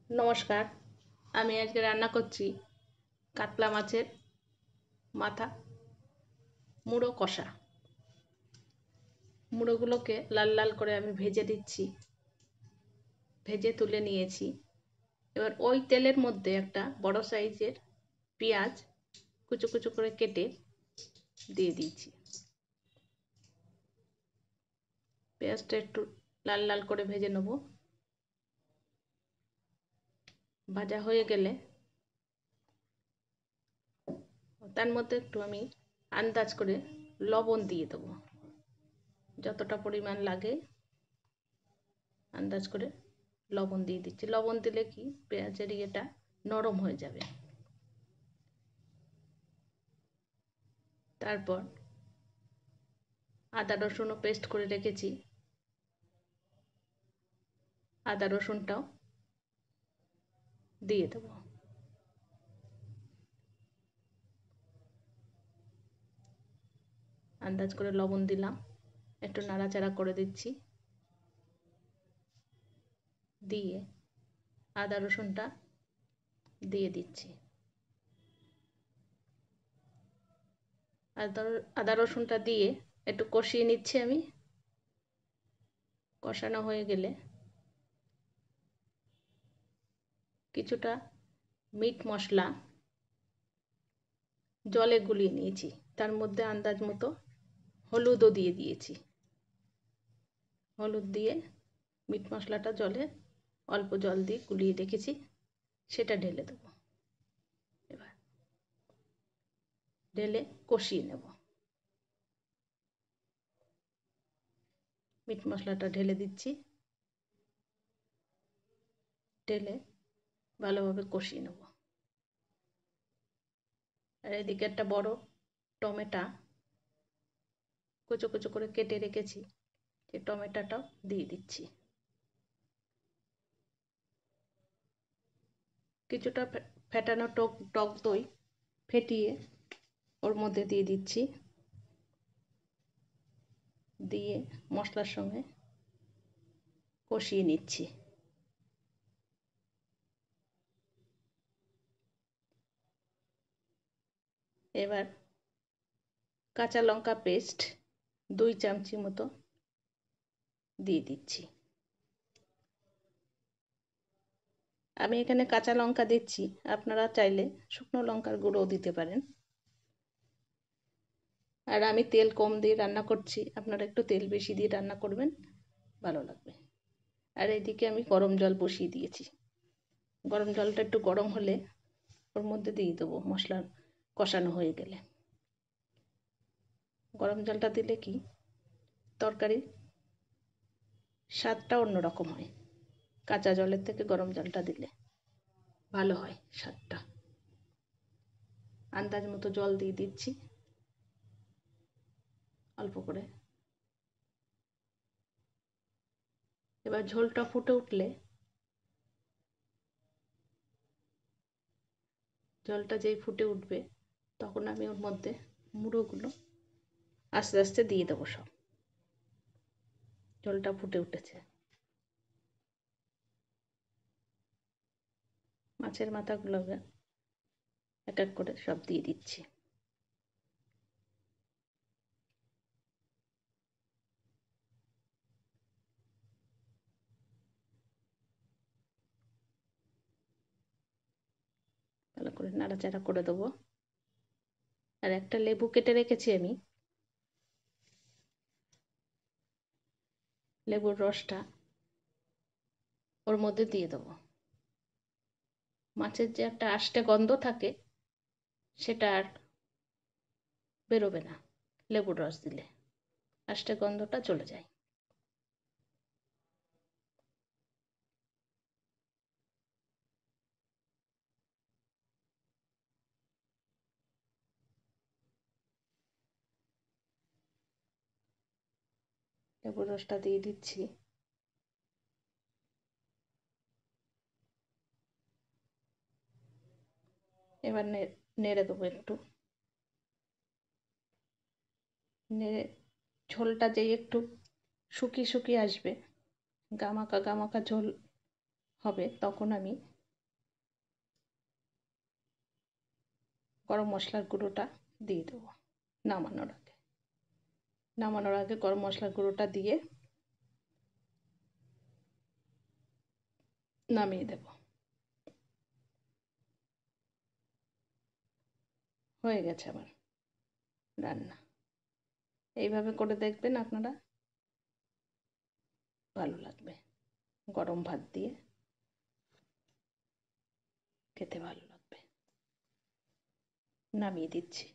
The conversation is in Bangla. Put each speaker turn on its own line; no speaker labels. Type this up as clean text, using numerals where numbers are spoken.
নমস্কার। আমি আজকে রান্না করছি কাতলা মাছের মাথা মুড়ো কষা। মুড়োগুলোকে লাল লাল করে আমি ভেজে দিচ্ছি, ভেজে তুলে নিয়েছি। এবার ওই তেলের মধ্যে একটা বড় সাইজের পেঁয়াজ কুচো কুচো করে কেটে দিয়ে দিচ্ছি। পেঁয়াজটা একটু লাল লাল করে ভেজে নেব। ভাজা হয়ে গেলে তার মধ্যে একটু আমি আন্দাজ করে লবণ দিয়ে দেবো, যতটা পরিমাণ লাগে আন্দাজ করে লবণ দিয়ে দিচ্ছি। লবণ দিলে কি পেঁয়াজের ইয়েটা নরম হয়ে যাবে। তারপর আদা রসুনও পেস্ট করে রেখেছি, আদা রসুনটাও দিয়ে দেবো। আন্দাজ করে লবণ দিলাম, একটু নাড়াচাড়া করে দিচ্ছি। দিয়ে আদা রসুনটা দিয়ে দিচ্ছি। আদা রসুনটা দিয়ে একটু কষিয়ে নিচ্ছি আমি। কষানো হয়ে গেলে কিছুটা মিট মশলা জলে গুলিয়ে নিয়েছি, তার মধ্যে আন্দাজ মতো হলুদও দিয়ে দিয়েছি। হলুদ দিয়ে মিট মশলাটা জলে অল্প জল দিয়ে গুলিয়ে রেখেছি, সেটা ঢেলে দেবো। এবার ঢেলে কষিয়ে নেব। মিট মশলাটা ঢেলে দিচ্ছি, ঢেলে ভালোভাবে কষিয়ে নেব। আর এদিকে একটা বড় টমেটো কুচো কুচো করে কেটে রেখেছি, সেই টমেটোটাও দিয়ে দিচ্ছি। কিছুটা ফেটানো টক দই ফেটিয়ে ওর মধ্যে দিয়ে দিচ্ছি। দিয়ে মশলার সঙ্গে কষিয়ে নিচ্ছি। এবার কাঁচা লঙ্কা পেস্ট 2 চামচি মতো দিয়ে দিচ্ছি। আমি এখানে কাঁচা লঙ্কা দিচ্ছি, আপনারা চাইলে শুকনো লঙ্কার গুঁড়োও দিতে পারেন। আর আমি তেল কম দিয়ে রান্না করছি, আপনারা একটু তেল বেশি দিয়ে রান্না করবেন, ভালো লাগবে। আর এইদিকে আমি গরম জল বসিয়ে দিয়েছি। গরম জলটা একটু গরম হলে ওর মধ্যে দিয়ে দেবো মশলা কষানো হয়ে গেলে। গরম জলটা দিলে কি তরকারি স্বাদটা অন্যরকম হয়, কাঁচা জলের থেকে গরম জলটা দিলে ভালো হয় স্বাদটা। আন্দাজ মতো জল দিয়ে দিচ্ছি অল্প করে। এবার ঝোলটা ফুটে উঠলে, জলটা যেই ফুটে উঠবে তখন আমি ওর মধ্যে মুড়োগুলো আস্তে আস্তে দিয়ে দেবো সব। জলটা ফুটে উঠেছে, মাছের মাথাগুলোকে এক এক করে সব দিয়ে দিচ্ছি। ভালো করে নাড়াচাড়া করে দেবো। আর একটা লেবু কেটে রেখেছি আমি, লেবুর রসটা ওর মধ্যে দিয়ে দেবো। মাছের যে একটা আষ্টে গন্ধ থাকে সেটা আর বেরোবে না, লেবুর রস দিলে আষ্টে গন্ধটা চলে যায়। লেবুর রসটা দিয়ে দিচ্ছি। এবার নেড়ে দেবো একটু। নেড়ে ঝোলটা যেই একটু শুকিয়ে শুকিয়ে আসবে, গামাখা গামাখা ঝোল হবে, তখন আমি গরম মশলার গুঁড়োটা দিয়ে দেবো নামানোর আগে গরম মশলার গুঁড়োটা দিয়ে নামিয়ে দেব। হয়ে গেছে আমার রান্না। এইভাবে করে দেখবেন আপনারা, ভালো লাগবে। গরম ভাত দিয়ে খেতে ভালো লাগবে। নামিয়ে দিচ্ছি।